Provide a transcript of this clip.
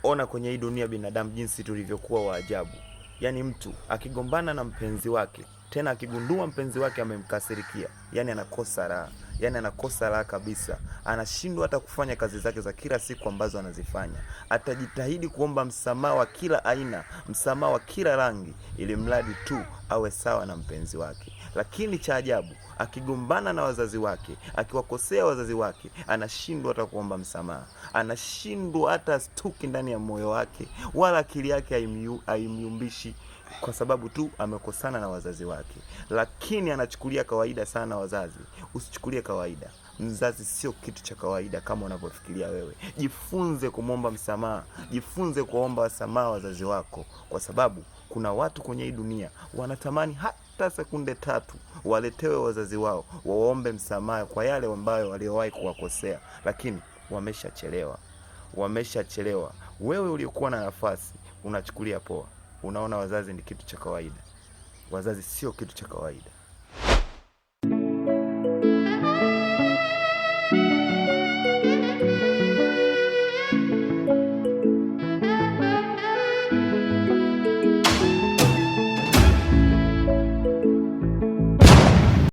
Ona kwenye hii dunia binadamu jinsi tulivyokuwa wa ajabu. Yaani mtu akigombana na mpenzi wake, tena akigundua mpenzi wake amemkasirikia, yani anakosa raha. Yani anakosa raha kabisa. Anashindwa hata kufanya kazi zake za kila siku ambazo anazifanya. Atajitahidi kuomba msamaha wa kila aina, msamaha wa kila rangi, ili mradi tu awe sawa na mpenzi wake. Lakini cha ajabu, akigombana na wazazi wake, akiwakosea wazazi wake, anashindwa hata kuomba msamaha. Anashindwa hata stuki ndani ya moyo wake, wala akili yake haimyumbishi, kwa sababu tu amekosana na wazazi wake. Lakini anachukulia kawaida sana wazazi. Usichukulie kawaida. Mzazi sio kitu cha kawaida kama unavyofikiria wewe. Jifunze kumwomba msamaha. Jifunze kuomba msamaha wazazi wako, kwa sababu kuna watu kwenye hii dunia wanatamani hata sekunde 3 waletewe wazazi wao, waombe msamaha kwa yale ambayo waliowahi kuwakosea, lakini wameshachelewa. Wameshachelewa. Wewe uliokuwa na nafasi unachukulia poa. Unaona wazazi ni kitu cha kawaida. Wazazi sio kitu cha kawaida.